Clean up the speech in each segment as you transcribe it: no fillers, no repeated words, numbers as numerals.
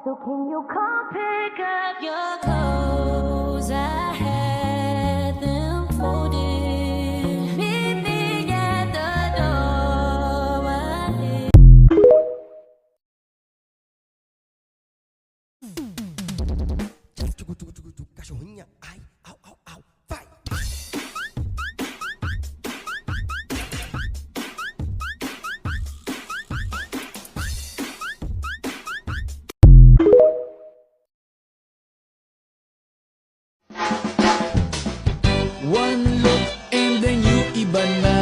So can you come pick up your clothes? I had them folded. Meet me at the door. Cachorrinha, ai, au, au, au, vai! One look and then you iba na.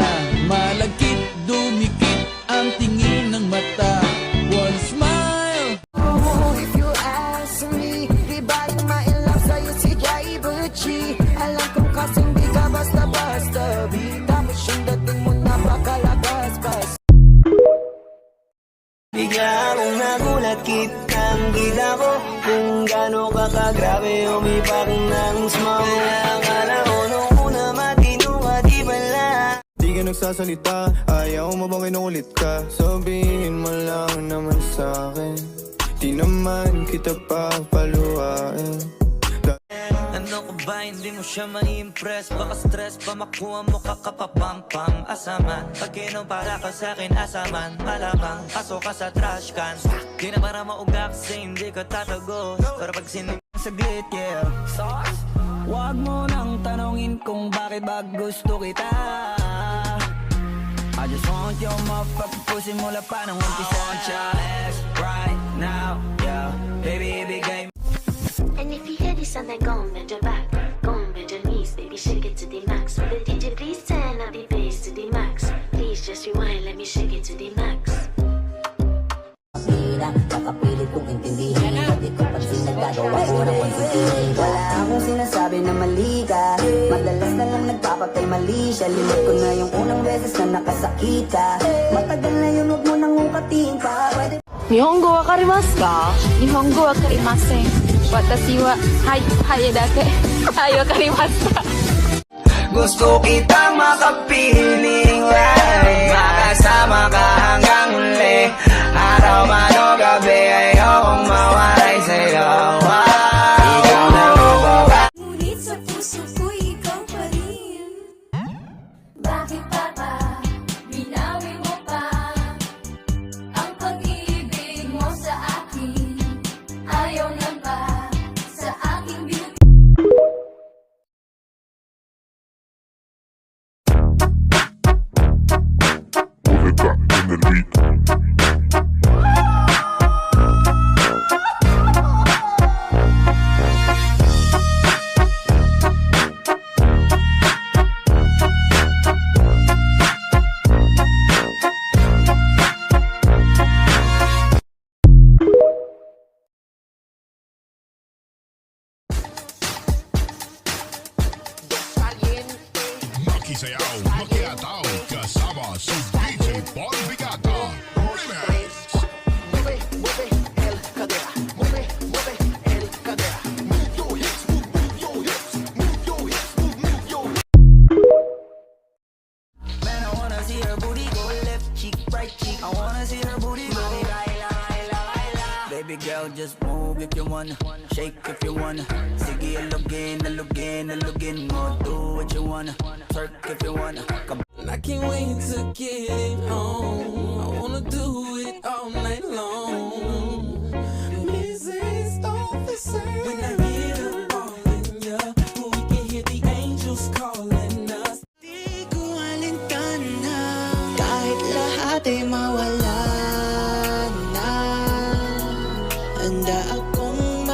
Malagkit, dumikit ang tingin ng mata. One smile. If you ask me, di ba yung ma-inlove sa'yo si Driver G? Alam kong kasing di ka basta-basta. Tapos yung dating mo napakalagas-bas. Bigla akong nagulat, kitang kita ko kung gano'n ka kagrabe umipak ng smoke. Akala ko nung una matino ka, di pala. Di ka nagsasalita, ayaw mo bang kinukulit ka? Sabihin mo lang naman sa'kin, di naman kita papaluhain. Ano ko ba, hindi mo siya ma-impress? Baka stress pa makuha mo kakapapampam. Asaman, pag kinom para ka sa'kin asaman. Malamang, paso ka sa trash can. Di na para mauga kasi hindi ka tatago. Pero pag sinig saglit, yeah. Huwag mo nang tanongin kung bakit ba gusto kita. I just want your motherfucking pussy mula pa ng umpisa. I want your ass right now, yeah. Baby, ibigay. And if you hear this sound, then go and bend your back, go and bend your knees, baby, shake it to the max. Will the DJ please turn up the bass to the max? Please just rewind, let me shake it to the max. Kakapilit kong intindihin, hindi ko pansin nagagawa ko na konsintihin. Wala akong sinasabi na mali ka, madalas na lang nagpapatay mali siya. Limot ko na yung unang beses na nakasakit ka. Matagal na yun, huwag mo nang ukatin pa. Nihongo wakarimasu ka? Nihongo wakarimasen. Watashi wa hai dake. Hai wakarimasu ka? Gusto kitang makapiling live, makasama ka hanggang huli. Araw man o gabi, ayokong mawalay sa'yo. Ikaw na mabaga. Ngunit sa puso ko'y ikaw pa rin. Bakit pa ba, binawi mo pa ang pag-ibig mo sa akin? Ayaw na ba sa aking beauty? Makisayaw, makiataw, kasama si DJ Paul Bigata. Remix! Man, I wanna see her booty go left cheek, right cheek. I wanna see her booty go. Baby girl, just move if you wanna, shake if you wanna. Sige, alugin, alugin, alugin mo. Do what you wanna, twerk if you wanna. I can't wait to get home. I wanna do it all night long. Mrs. Officer, when I hear them calling ya, we can hear the angels calling us. Di ko alintana Handa akong